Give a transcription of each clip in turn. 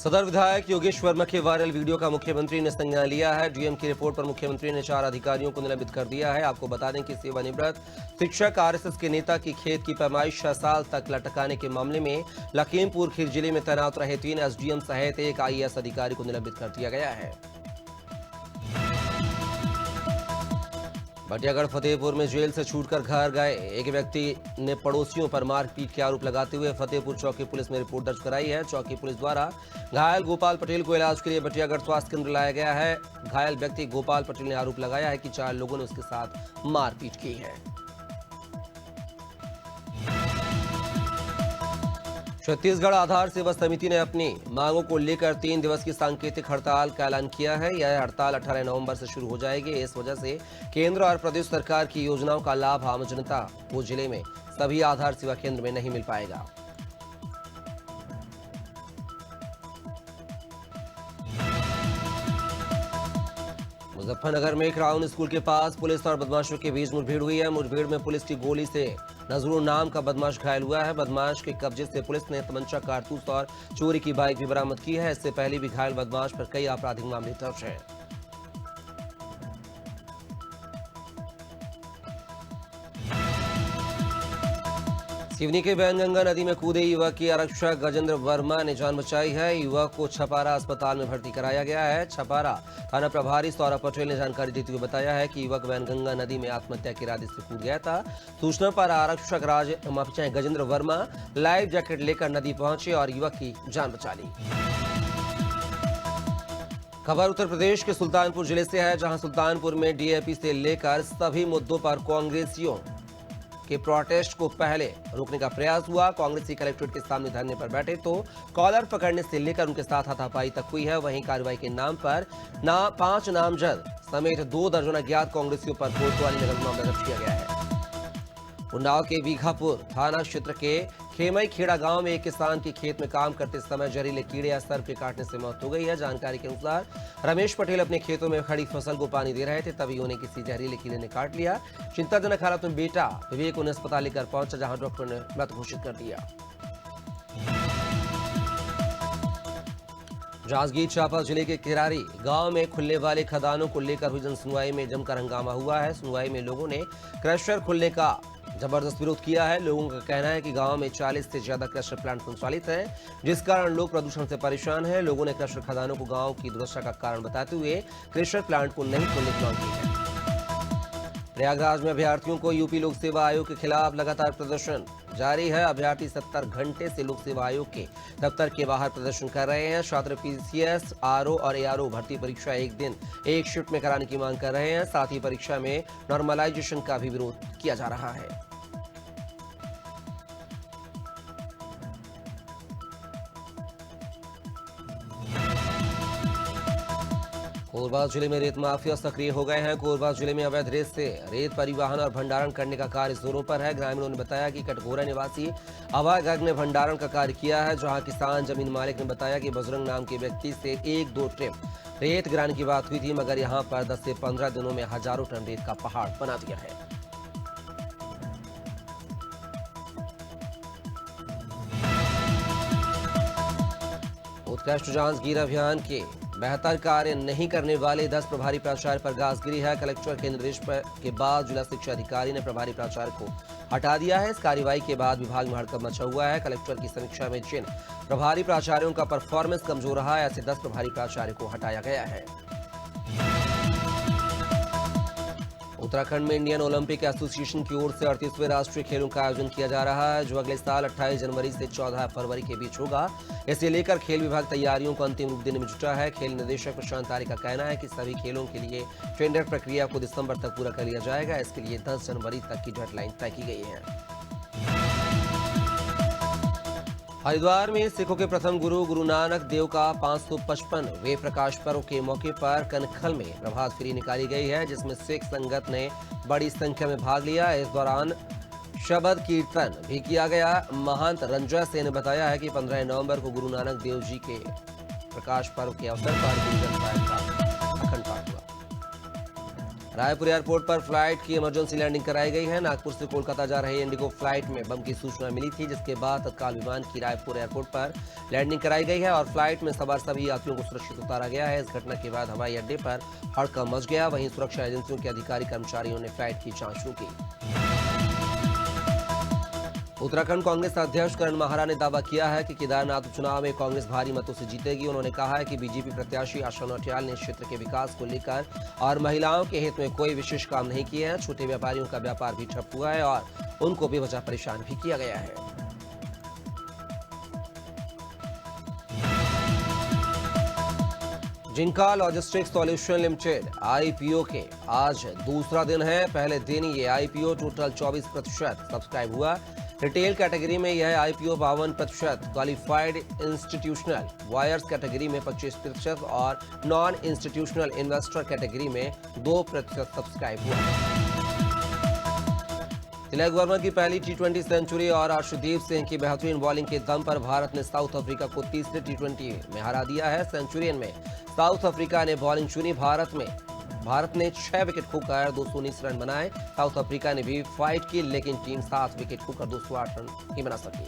सदर विधायक योगेश वर्मा के वायरल वीडियो का मुख्यमंत्री ने संज्ञान लिया है। डीएम की रिपोर्ट पर मुख्यमंत्री ने 4 अधिकारियों को निलंबित कर दिया है। आपको बता दें कि सेवानिवृत्त शिक्षक आरएसएस के नेता की खेत की पैमाइश 6 साल तक लटकाने के मामले में लखीमपुर खीरी जिले में तैनात रहे 3 एसडीएम सहित एक आईएएस अधिकारी को निलंबित कर दिया गया है। बटियागढ़ फतेहपुर में जेल से छूटकर घर गए एक व्यक्ति ने पड़ोसियों पर मारपीट के आरोप लगाते हुए फतेहपुर चौकी पुलिस में रिपोर्ट दर्ज कराई है। चौकी पुलिस द्वारा घायल गोपाल पटेल को इलाज के लिए बटियागढ़ स्वास्थ्य केंद्र लाया गया है। घायल व्यक्ति गोपाल पटेल ने आरोप लगाया है कि 4 लोगों ने उसके साथ मारपीट की है। छत्तीसगढ़ आधार सेवा समिति ने अपनी मांगों को लेकर 3 दिवस की सांकेतिक हड़ताल का ऐलान किया है। यह हड़ताल 18 नवंबर से शुरू हो जाएगी। इस वजह से केंद्र और प्रदेश सरकार की योजनाओं का लाभ आम जनता को जिले में सभी आधार सेवा केंद्र में नहीं मिल पाएगा। मुजफ्फरनगर में क्राउन स्कूल के पास पुलिस और बदमाशों के बीच मुठभेड़ हुई है। मुठभेड़ में पुलिस की गोली से नजरुल नाम का बदमाश घायल हुआ है। बदमाश के कब्जे से पुलिस ने तमंचा, कारतूस और चोरी की बाइक भी बरामद की है। इससे पहले भी घायल बदमाश पर कई आपराधिक मामले दर्ज हैं। सिवनी के बैनगंगा नदी में कूदे युवक की आरक्षक गजेंद्र वर्मा ने जान बचाई है। युवक को छपारा अस्पताल में भर्ती कराया गया है। छपारा थाना प्रभारी सौरभ पटेल ने जानकारी देते हुए बताया है कि युवक बैनगंगा नदी में आत्महत्या के इरादे से कूद गया था। सूचना पर आरक्षक गजेंद्र वर्मा लाइफ जैकेट लेकर नदी पहुंचे और युवक की जान बचा ली। खबर उत्तर प्रदेश के सुल्तानपुर जिले से है, जहां सुल्तानपुर में डीएपी से लेकर सभी मुद्दों पर कांग्रेसियों के प्रोटेस्ट को पहले रोकने का प्रयास हुआ। कांग्रेसी कलेक्ट्रेट के सामने धरने पर बैठे तो कॉलर पकड़ने से लेकर उनके साथ हाथापाई तक हुई है। वहीं कार्रवाई के नाम पर 5 नामजद समेत 2 दर्जन अज्ञात कांग्रेसियों पर कोतवाली नगर में मामला दर्ज किया गया है। उन्नाव के बीघापुर थाना क्षेत्र के खेमई खेड़ा गांव में एक किसान के खेत में काम करते समय जहरीले कीड़े या सर्प के काटने से मौत हो गई है। जानकारी के अनुसार रमेश पटेल अपने खेतों में खड़ी फसल को पानी दे रहे थे, तभी उन्हें किसी जहरीले कीड़े ने काट लिया। चिंताजनक हालत में बेटा विवेक उन्हें अस्पताल लेकर पहुंचा, जहां डॉक्टर ने मृत घोषित कर दिया। जांजगीर चांपा जिले के किरारी गांव में खुलने वाले खदानों को लेकर हुई जनसुनवाई में जमकर हंगामा हुआ है। सुनवाई में लोगों ने क्रशर खुलने का जबरदस्त विरोध किया है। लोगों का कहना है कि गांव में 40 से ज्यादा क्रशर प्लांट संचालित हैं, जिस कारण लोग प्रदूषण से परेशान हैं। लोगों ने क्रशर खदानों को गांव की दुर्दशा का कारण बताते हुए क्रशर प्लांट को नहीं खोलने की मांग की है। प्रयागराज में अभ्यर्थियों को यूपी लोक सेवा आयोग के खिलाफ लगातार प्रदर्शन जारी है। अभ्यर्थी 70 घंटे से लोक सेवा आयोग के दफ्तर के बाहर प्रदर्शन कर रहे हैं। छात्र पीसीएस, आरओ और एआरओ भर्ती परीक्षा एक दिन एक शिफ्ट में कराने की मांग कर रहे हैं। साथ ही परीक्षा में नॉर्मलाइजेशन का भी विरोध किया जा रहा है। कोरबा जिले में रेत माफिया सक्रिय हो गए हैं। कोरबा जिले में अवैध रेत से रेत परिवहन और भंडारण करने का कार्य जोरों पर है। ग्रामीणों ने बताया कि कटघोरा निवासी अभय गर्ग ने भंडारण का कार्य किया है, जहां किसान जमीन मालिक ने बताया कि बजरंग नाम के व्यक्ति से 1-2 ट्रिप रेत गिराने की बात हुई थी, मगर यहां पर 10 से 15 दिनों में हजारों टन रेत का पहाड़ बना दिया है। उत्कृष्ट जांजगीर अभियान के बेहतर कार्य नहीं करने वाले 10 प्रभारी प्राचार्य पर गाजगिरी है। कलेक्टर के निर्देश के बाद जिला शिक्षा अधिकारी ने प्रभारी प्राचार्य को हटा दिया है। इस कार्रवाई के बाद विभाग में हड़कंप मचा हुआ है। कलेक्टर की समीक्षा में जिन प्रभारी प्राचार्यों का परफॉर्मेंस कमजोर रहा है, ऐसे 10 प्रभारी प्राचार्य को हटाया गया है। उत्तराखंड में इंडियन ओलंपिक एसोसिएशन की ओर से 38वें राष्ट्रीय खेलों का आयोजन किया जा रहा है, जो अगले साल 28 जनवरी से 14 फरवरी के बीच होगा। इसे लेकर खेल विभाग तैयारियों को अंतिम रूप देने में जुटा है। खेल निदेशक प्रशांत आर्य का कहना है कि सभी खेलों के लिए टेंडर प्रक्रिया को दिसंबर तक पूरा कर लिया जाएगा। इसके लिए 10 जनवरी तक की डेडलाइन तय की गई है। हरिद्वार में सिखों के प्रथम गुरु नानक देव का 555वें प्रकाश पर्व के मौके पर कनखल में प्रभात फेरी निकाली गई है, जिसमें सिख संगत ने बड़ी संख्या में भाग लिया। इस दौरान शबद कीर्तन भी किया गया। महंत रंजय सिंह ने बताया है कि 15 नवंबर को गुरु नानक देव जी के प्रकाश पर्व के अवसर पर गुरु ग्रंथ साहिब का अखंड पाठ हुआ। रायपुर एयरपोर्ट पर फ्लाइट की इमरजेंसी लैंडिंग कराई गई है। नागपुर से कोलकाता जा रही इंडिगो फ्लाइट में बम की सूचना मिली थी, जिसके बाद तत्काल विमान की रायपुर एयरपोर्ट पर लैंडिंग कराई गई है और फ्लाइट में सवार सभी यात्रियों को सुरक्षित उतारा गया है। इस घटना के बाद हवाई अड्डे पर हड़कंप मच गया। वहीं सुरक्षा एजेंसियों के अधिकारी कर्मचारियों ने फ्लाइट की जांच शुरू की। उत्तराखंड कांग्रेस अध्यक्ष करण माहरा ने दावा किया है कि केदारनाथ उपचुनाव में कांग्रेस भारी मतों से जीतेगी। उन्होंने कहा है कि बीजेपी प्रत्याशी आशा नौटियाल ने क्षेत्र के विकास को लेकर और महिलाओं के हित में कोई विशेष काम नहीं किए हैं। छोटे व्यापारियों का व्यापार भी ठप हुआ है और उनको बेवजह परेशान भी किया गया है। जिंका लॉजिस्टिक्स सॉल्यूशन लिमिटेड आईपीओ के आज दूसरा दिन है। पहले दिन ये आईपीओ टोटल 24% सब्सक्राइब हुआ। रिटेल कैटेगरी में यह IPO 52%, qualified institutional wires category में 25% और नॉन इंस्टीट्यूशनल इन्वेस्टर कैटेगरी में 2% सब्सक्राइब हुआ। तिलक वर्मा की पहली टी20 सेंचुरी और अर्शदीप सिंह की बेहतरीन बॉलिंग के दम पर भारत ने साउथ अफ्रीका को तीसरे टी20 में हरा दिया है। सेंचुरियन में साउथ अफ्रीका ने बॉलिंग चुनी। भारत ने 6 विकेट खोकर 219 रन बनाए। साउथ अफ्रीका ने भी फाइट की, लेकिन टीम 7 विकेट खोकर 208 रन ही बना सकी।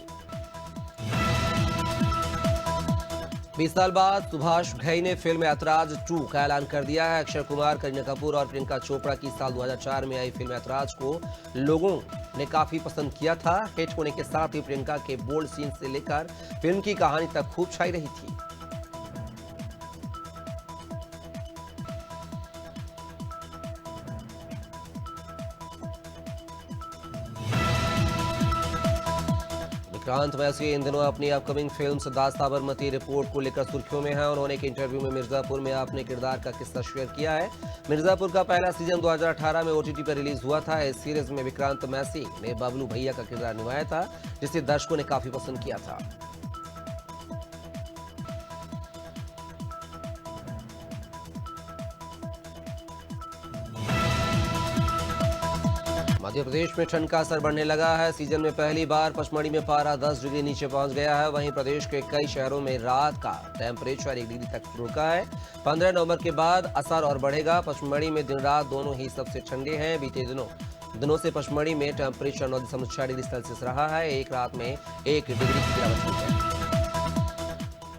20 साल बाद सुभाष घई ने फिल्म ऐतराज 2 का ऐलान कर दिया है। अक्षय कुमार, करीना कपूर और प्रियंका चोपड़ा की साल 2004 में आई फिल्म ऐतराज को लोगों ने काफी पसंद किया था। हिट होने के साथ ही प्रियंका के बोल्ड सीन से लेकर फिल्म की कहानी तक खूब छाई रही थी। विक्रांत मैसी इन दिनों अपनी अपकमिंग फिल्म दास साबरमती रिपोर्ट को लेकर सुर्खियों में है। उन्होंने एक इंटरव्यू में मिर्जापुर में अपने किरदार का किस्सा शेयर किया है। मिर्जापुर का पहला सीजन 2018 में ओटीटी पर रिलीज हुआ था। इस सीरीज में विक्रांत मैसी ने बबलू भैया का किरदार निभाया था, जिसे दर्शकों ने काफी पसंद किया था। मध्य प्रदेश में ठंड का असर बढ़ने लगा है। सीजन में पहली बार पचमढ़ी में पारा 10 डिग्री नीचे पहुंच गया है। वहीं प्रदेश के कई शहरों में रात का टेम्परेचर 1 डिग्री तक रुका है। 15 नवंबर के बाद असर और बढ़ेगा। पचमढ़ी में दिन रात दोनों ही सबसे ठंडे हैं। बीते दिनों से पचमढ़ी में टेम्परेचर 9.6 डिग्री सेल्सियस रहा है। एक रात में 1 डिग्री की गिरावट हुई है।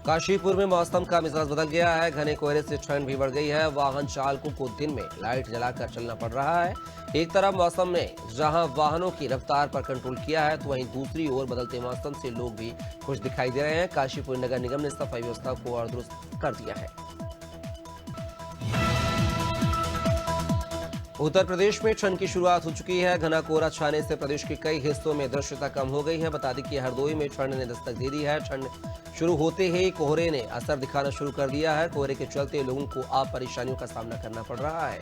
काशीपुर में मौसम का मिजाज बदल गया है। घने कोहरे से ठंड भी बढ़ गई है। वाहन चालकों को दिन में लाइट जलाकर चलना पड़ रहा है। एक तरफ मौसम ने जहां वाहनों की रफ्तार पर कंट्रोल किया है, तो वहीं दूसरी ओर बदलते मौसम से लोग भी खुश दिखाई दे रहे हैं। काशीपुर नगर निगम ने सफाई व्यवस्था को और दुरुस्त कर दिया है। उत्तर प्रदेश में ठंड की शुरुआत हो चुकी है। घना कोहरा छाने से प्रदेश के कई हिस्सों में दृश्यता कम हो गई है। बता दें कि हरदोई में ठंड ने दस्तक दे दी है। ठंड शुरू होते ही कोहरे ने असर दिखाना शुरू कर दिया है। कोहरे के चलते लोगों को अब परेशानियों का सामना करना पड़ रहा है।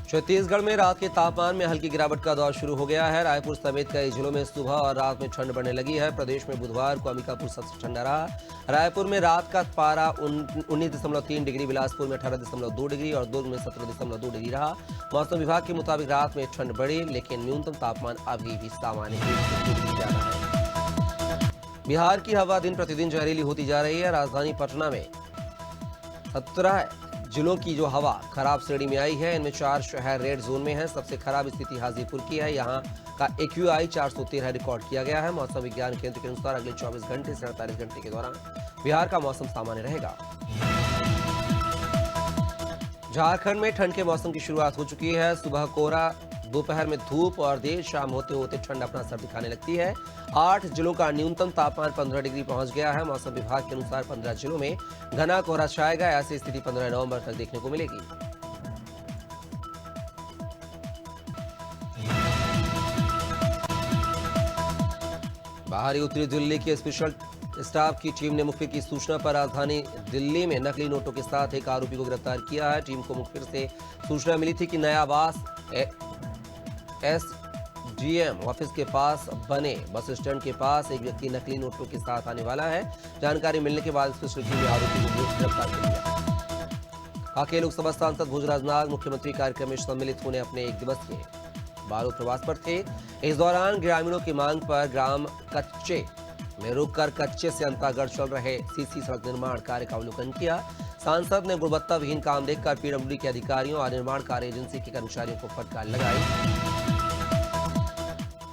छत्तीसगढ़ में रात के तापमान में हल्की गिरावट का दौर शुरू हो गया है। रायपुर समेत कई जिलों में सुबह और रात में ठंड बढ़ने लगी है। प्रदेश में बुधवार को अंबिकापुर सबसे ठंडा रहा। रायपुर में रात का पारा 19.3 डिग्री, बिलासपुर में 18.2 डिग्री और दुर्ग में 17.2 डिग्री रहा। मौसम विभाग के मुताबिक रात में ठंड बढ़ी, लेकिन न्यूनतम तापमान अभी भी सामान्य है। बिहार की हवा दिन प्रतिदिन जहरीली होती जा रही है। राजधानी पटना में 17 जिलों की जो हवा खराब श्रेणी में आई है, इनमें 4 शहर रेड जोन में हैं। सबसे खराब स्थिति हाजीपुर की है। यहां का AQI 413 रिकॉर्ड किया गया है। मौसम विज्ञान केंद्र के अनुसार अगले 24 घंटे से 48 घंटे के दौरान बिहार का मौसम सामान्य रहेगा। झारखंड में ठंड के मौसम की शुरुआत हो चुकी है। सुबह कोहरा, दोपहर में धूप और देर शाम होते होते ठंड अपना असर दिखाने लगती है। 8 जिलों का न्यूनतम तापमान 15 डिग्री पहुंच गया है। मौसम विभाग के अनुसार 15 जिलों में घना कोहरा छाएगा। ऐसी स्थिति 15 नवंबर तक देखने को मिलेगी। बाहरी उत्तरी दिल्ली की स्पेशल स्टाफ की टीम ने मुखबिर की सूचना पर राजधानी दिल्ली में नकली नोटों के साथ एक आरोपी को गिरफ्तार किया है। टीम को मुखबिर से सूचना मिली थी कि नया आवास SDM ऑफिस के पास बने बस स्टैंड के पास एक व्यक्ति नकली नोटों के साथ आने वाला है। जानकारी मिलने के बाद स्पेशल टीम ने आरोपी को गिरफ्तार कर लिया। कांकेर लोकसभा सांसद भोजराज नाग मुख्यमंत्री कार्यक्रम में सम्मिलित होने अपने 1 दिवसीय बालोद प्रवास पर थे। इस दौरान ग्रामीणों की मांग पर ग्राम कच्चे में रुककर कच्चे से अंतागढ़ चल रहे सीसी सड़क निर्माण कार्य का अवलोकन किया। सांसद ने गुणवत्ता विहीन काम देखकर पीडब्ल्यूडी के अधिकारियों और निर्माण कार्य एजेंसी के कर्मचारियों को फटकार लगाई।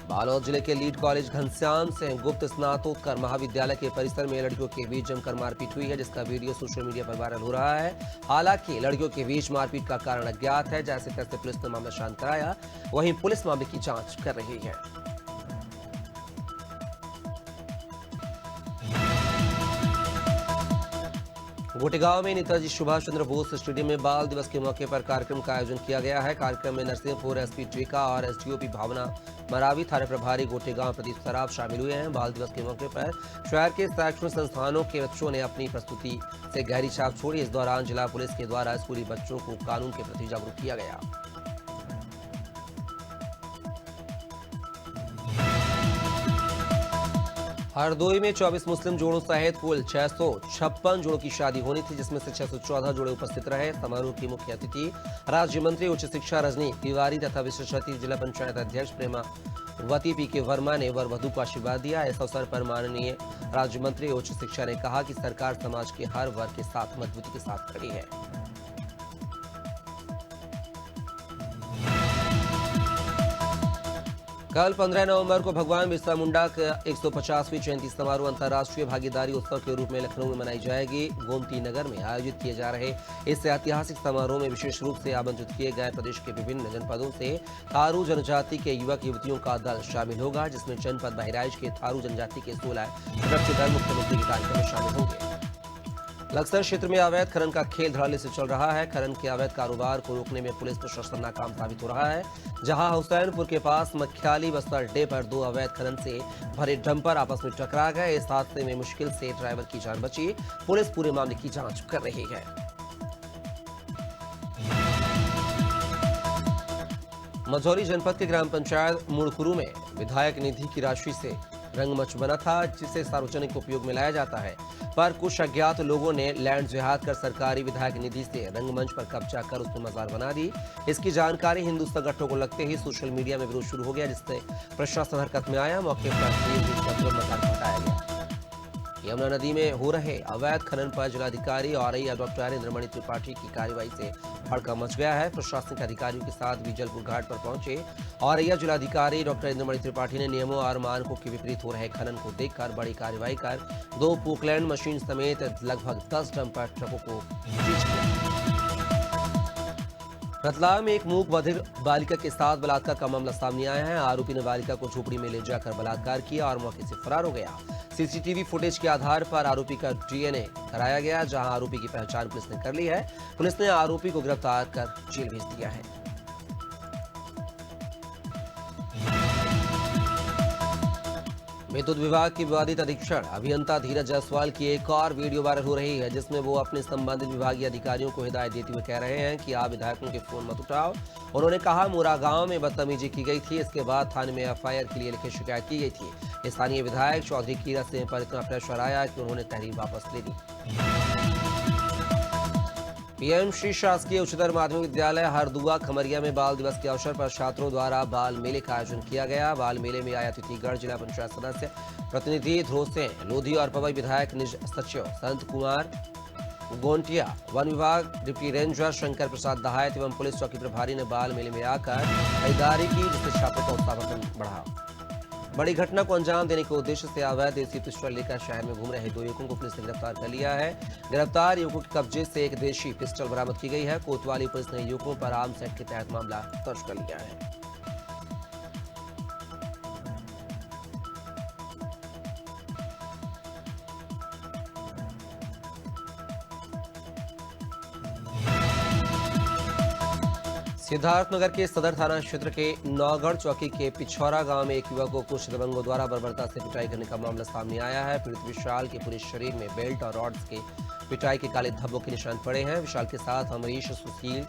बालोद जिले के लीड कॉलेज घनश्याम से गुप्त स्नातकोत्तर महाविद्यालय के परिसर में लड़कियों के बीच जमकर मारपीट हुई है, जिसका वीडियो सोशल मीडिया पर वायरल हो रहा है। हालांकि लड़कियों के बीच मारपीट का कारण अज्ञात है। जैसे तैसे पुलिस ने मामला शांत कराया, वहीं पुलिस मामले की जांच कर रही है। गोटेगांव में नेताजी सुभाष चंद्र बोस स्टेडियम में बाल दिवस के मौके पर कार्यक्रम का आयोजन किया गया है। कार्यक्रम में नरसिंहपुर एसपी टीका और एसडीओपी भावना मरावी, थाना प्रभारी गोटेगांव प्रदीप सराफ शामिल हुए हैं। बाल दिवस के मौके पर शहर के शैक्षणिक संस्थानों के बच्चों ने अपनी प्रस्तुति से गहरी छाप छोड़ी। इस दौरान जिला पुलिस के द्वारा स्कूली बच्चों को कानून के प्रति जागरूक किया गया। हरदोई में 24 मुस्लिम जोड़ों सहित कुल 656 जोड़ों की शादी होनी थी, जिसमें से 614 जोड़े उपस्थित रहे। समारोह की मुख्य अतिथि राज्य मंत्री उच्च शिक्षा रजनी तिवारी तथा विशिष्ट अतिथि जिला पंचायत अध्यक्ष प्रेमावती पी.के. वर्मा ने वर वधु को आशीर्वाद दिया। इस अवसर पर माननीय राज्य मंत्री उच्च शिक्षा ने कहा कि सरकार समाज के हर वर्ग के साथ मजबूती के साथ खड़ी है। कल 15 नवंबर को भगवान बिरसा मुंडा का 150वीं जयंती समारोह अंतर्राष्ट्रीय भागीदारी उत्सव के रूप में लखनऊ में मनाई जाएगी। गोमती नगर में आयोजित किए जा रहे इस ऐतिहासिक समारोह में विशेष रूप से आमंत्रित किए गए प्रदेश के विभिन्न जनपदों से थारू जनजाति के युवक युवतियों का दल शामिल होगा, जिसमें जनपद बहराइच के थारू जनजाति के 16 सदस्य मुख्यमंत्री के कार्यक्रम में शामिल होंगे। लक्सर क्षेत्र में अवैध खनन का खेल धड़ल्ले से चल रहा है। खनन के अवैध कारोबार को रोकने में पुलिस प्रशासन नाकाम साबित हो रहा है। जहां हुसैनपुर के पास मख्याली बस अड्डे पर 2 अवैध खनन से भरे डंपर आपस में टकरा गए। इस हादसे में मुश्किल से ड्राइवर की जान बची। पुलिस पूरे मामले की जांच कर रही है। मझौली जनपद के ग्राम पंचायत मुड़कुरू में विधायक निधि की राशि से रंगमंच बना था, जिसे सार्वजनिक उपयोग में लाया जाता है, पर कुछ अज्ञात लोगों ने लैंड जिहाद कर सरकारी विधायक निधि से रंगमंच पर कब्जा कर उसमें मजार बना दी। इसकी जानकारी हिंदू संगठनों को लगते ही सोशल मीडिया में विरोध शुरू हो गया, जिससे प्रशासन हरकत में आया। मौके पर मजार हटाया गया। यमुना नदी में हो रहे अवैध खनन पर जिलाधिकारी औरैया डॉक्टर इंद्रमणि त्रिपाठी की कार्रवाई से हड़कंप मच गया है। प्रशासनिक अधिकारियों के साथ बीजलपुर घाट पर पहुंचे औरैया जिलाधिकारी डॉक्टर इंद्रमणि त्रिपाठी ने नियमों और मानकों के विपरीत हो रहे खनन को देखकर बड़ी कार्रवाई कर 2 पोकलैंड मशीन समेत लगभग 10 डंपर ट्रकों को सीज किया। रतलाम में एक मूक बधिर बालिका के साथ बलात्कार का मामला सामने आया है। आरोपी ने बालिका को झोपड़ी में ले जाकर बलात्कार किया और मौके से फरार हो गया। सीसीटीवी फुटेज के आधार पर आरोपी का डीएनए कराया गया, जहां आरोपी की पहचान पुलिस ने कर ली है। पुलिस ने आरोपी को गिरफ्तार कर जेल भेज दिया है। विद्युत विभाग के विवादित अधीक्षण अभियंता धीरज जायसवाल की एक और वीडियो वायरल हो रही है, जिसमें वो अपने संबंधित विभागीय अधिकारियों को हिदायत देते हुए कह रहे हैं कि आप विधायकों के फोन मत उठाओ। उन्होंने कहा मोरा गांव में बदतमीजी की गई थी, इसके बाद थाने में एफआईआर के लिए लिखित शिकायत की गई थी। स्थानीय विधायक चौधरी कीरत सिंह पर इतना प्रेशर आया कि उन्होंने तहरीर वापस ले ली। पीएमसी शासकीय उच्चतर माध्यमिक विद्यालय हरदुआ खमरिया में बाल दिवस के अवसर पर छात्रों द्वारा बाल मेले का आयोजन किया गया। बाल मेले में आया अतिथिगण जिला पंचायत सदस्य प्रतिनिधि ध्रुव सिंह लोधी और पवई विधायक निज सचिव संत कुमार गोंटिया, वन विभाग डिप्टी रेंजर शंकर प्रसाद दहायत एवं पुलिस चौकी प्रभारी ने बाल मेले में आकर खरीदारी की, जिससे छात्रों का उत्साह बढ़ा। बड़ी घटना को अंजाम देने के उद्देश्य से अवैध देसी पिस्टल लेकर शहर में घूम रहे 2 युवकों को पुलिस ने गिरफ्तार कर लिया है। गिरफ्तार युवकों के कब्जे से एक देशी पिस्टल बरामद की गई है। कोतवाली पुलिस ने युवकों पर आर्म्स एक्ट के तहत मामला दर्ज कर लिया है। सिद्धार्थनगर के सदर थाना क्षेत्र के नौगढ़ चौकी के पिछौरा गांव में एक युवक को कुछ दबंगों द्वारा बर्बरता से पिटाई करने का मामला सामने आया है। पीड़ित विशाल के पूरे शरीर में बेल्ट और रॉड्स के पिटाई के काले धब्बों के निशान पड़े हैं। विशाल के साथ अमरीश, सुशील,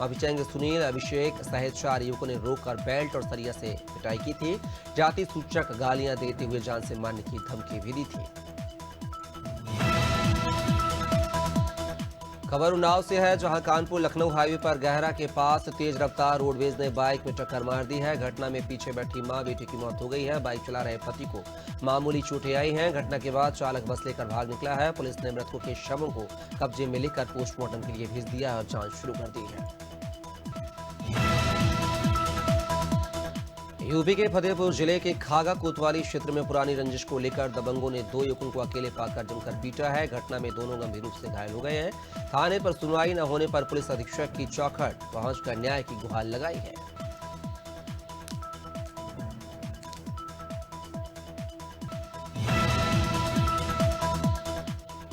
अभिचंग, सुनील, अभिषेक सहित 4 युवकों ने रोककर बेल्ट और सरिया से पिटाई की थी। जाति सूचक गालियां देते हुए जान से मारने की धमकी भी दी थी। खबर उन्नाव से है, जहां कानपुर लखनऊ हाईवे पर गहरा के पास तेज रफ्तार रोडवेज ने बाइक में टक्कर मार दी है। घटना में पीछे बैठी मां बेटी की मौत हो गई है। बाइक चला रहे पति को मामूली चोटें आई हैं। घटना के बाद चालक बस लेकर भाग निकला है। पुलिस ने मृतकों के शवों को कब्जे में लेकर पोस्टमार्टम के लिए भेज दिया है और जांच शुरू कर दी है। यूपी के फतेहपुर जिले के खागा कोतवाली क्षेत्र में पुरानी रंजिश को लेकर दबंगों ने 2 युवकों को अकेले पाकर जमकर पीटा है। घटना में दोनों गंभीर रूप से घायल हो गए हैं। थाने पर सुनवाई न होने पर पुलिस अधीक्षक की चौखट पहुंचकर न्याय की गुहार लगाई है।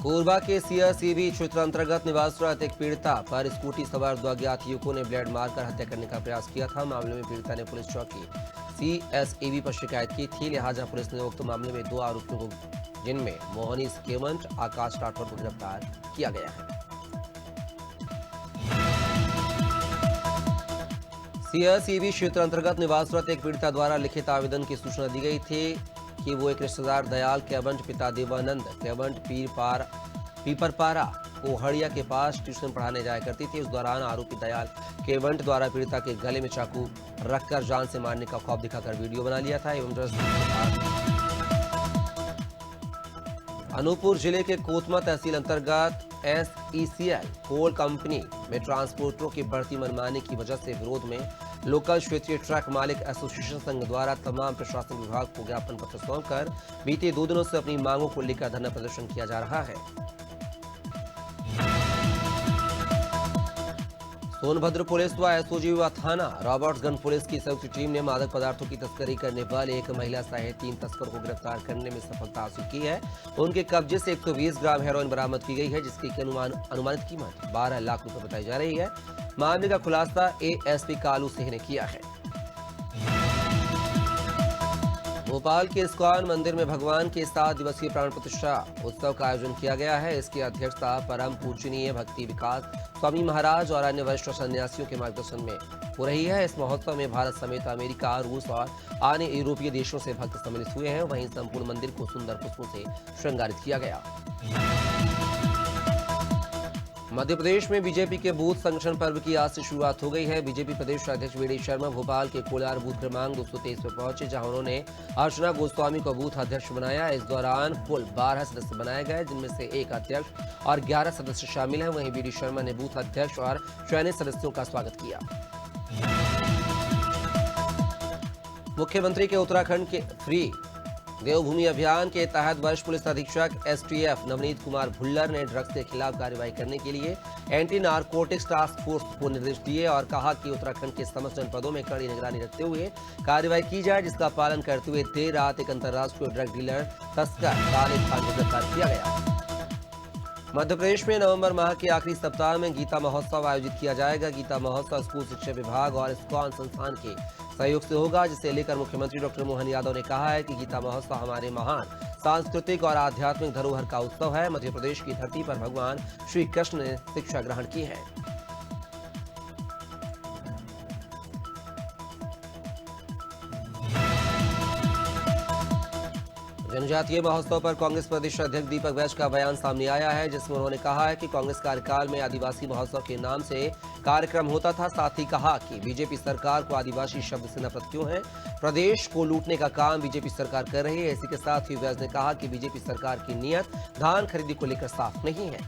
कोरबा के सीआरसीबी क्षेत्र अंतर्गत निवासरत एक पीड़िता पर स्कूटी सवार 2 अज्ञात युवकों ने ब्लेड मारकर हत्या करने का प्रयास किया था। मामले में पीड़िता ने पुलिस चौकी सीएसईबी पर शिकायत की थी। लिहाजा पुलिस ने उक्त मामले में 2 आरोपियों को, जिनमें मोहनी केवंट आकाश राठौर को गिरफ्तार किया गया है। सीआरसीबी क्षेत्र अंतर्गत निवासरत एक पीड़िता द्वारा लिखित आवेदन की सूचना दी गई थी कि वो एक रिश्तेदार दयाल केवंट पिता देवानंद केवंट पीपरपारा कोहड़िया के पास ट्यूशन पढ़ाने जाया करती थी। उस दौरान आरोपी दयाल केवंट द्वारा पीड़िता के गले में चाकू रखकर जान से मारने का ख्वाब दिखाकर वीडियो बना लिया था एवं अनूपपुर जिले के कोतमा तहसील अंतर्गत SECL कोल कंपनी में ट्रांसपोर्टरों की बढ़ती मनमानी की वजह से विरोध में लोकल क्षेत्रीय ट्रक मालिक एसोसिएशन संघ द्वारा तमाम प्रशासन विभाग को ज्ञापन पत्र सौंपकर बीते 2 दिनों से अपनी मांगों को लेकर धरना प्रदर्शन किया जा रहा है। सोनभद्र पुलिस व एसओजी व थाना रॉबर्ट्सगंज पुलिस की संयुक्त टीम ने मादक पदार्थों की तस्करी करने वाले एक महिला सहित 3 तस्कर को गिरफ्तार करने में सफलता हासिल की है। उनके कब्जे से 120 ग्राम हेरोइन बरामद की गई है, जिसकी अनुमानित कीमत 12 लाख रुपए बताई जा रही है। मामले का खुलासा एएसपी कालू सिंह ने किया है। भोपाल के इस्कॉन मंदिर में भगवान के 7 दिवसीय प्राण प्रतिष्ठा उत्सव का आयोजन किया गया है। इसकी अध्यक्षता परम पूजनीय भक्ति विकास स्वामी महाराज और अन्य वरिष्ठ सन्यासियों के मार्गदर्शन में हो रही है। इस महोत्सव में भारत समेत अमेरिका, रूस और अन्य यूरोपीय देशों से भक्त सम्मिलित हुए हैं। वहीं संपूर्ण मंदिर को सुंदर पुष्पों से श्रृंगारित किया गया। मध्य प्रदेश में बीजेपी के बूथ संगठन पर्व की आज से शुरुआत हो गई है। बीजेपी प्रदेश अध्यक्ष वीडी शर्मा भोपाल के कोलार बूथ क्रमांक 223 पर पहुंचे, जहां उन्होंने अर्चना गोस्वामी को बूथ अध्यक्ष बनाया। इस दौरान कुल 12 सदस्य बनाए गए, जिनमें से 1 अध्यक्ष और 11 सदस्य शामिल हैं। वहीं वीडी शर्मा ने बूथ अध्यक्ष और चयनित सदस्यों का स्वागत किया। मुख्यमंत्री के उत्तराखंड के फ्री देवभूमि अभियान के तहत वरिष्ठ पुलिस अधीक्षक STF नवनीत कुमार भुल्लर ने ड्रग्स के खिलाफ कार्रवाई करने के लिए एंटी नारकोटिक्स टास्क फोर्स को निर्देश दिए और कहा कि उत्तराखंड के समस्त जनपदों में कड़ी निगरानी रखते हुए कार्रवाई की जाए, जिसका पालन करते हुए देर रात एक अंतर्राष्ट्रीय ड्रग डीलर तस्कर तालिब खान को गिरफ्तार किया गया। मध्य प्रदेश में नवंबर माह के आखिरी सप्ताह में गीता महोत्सव आयोजित किया जाएगा। गीता महोत्सव स्कूल शिक्षा विभाग और इस्कॉन संस्थान के सहयोग से होगा, जिसे लेकर मुख्यमंत्री डॉक्टर मोहन यादव ने कहा है कि गीता महोत्सव हमारे महान सांस्कृतिक और आध्यात्मिक धरोहर का उत्सव है। मध्य प्रदेश की धरती पर भगवान श्री कृष्ण ने शिक्षा ग्रहण की है। जनजातीय महोत्सव पर कांग्रेस प्रदेश अध्यक्ष दीपक वैज का बयान सामने आया है, जिसमें उन्होंने कहा है कि कांग्रेस कार्यकाल में आदिवासी महोत्सव के नाम से कार्यक्रम होता था। साथ ही कहा कि बीजेपी सरकार को आदिवासी शब्द से नफरत क्यों है, प्रदेश को लूटने का काम बीजेपी सरकार कर रही है। इसी के साथ ही वैज ने कहा कि बीजेपी सरकार की नीयत धान खरीदी को लेकर साफ नहीं है।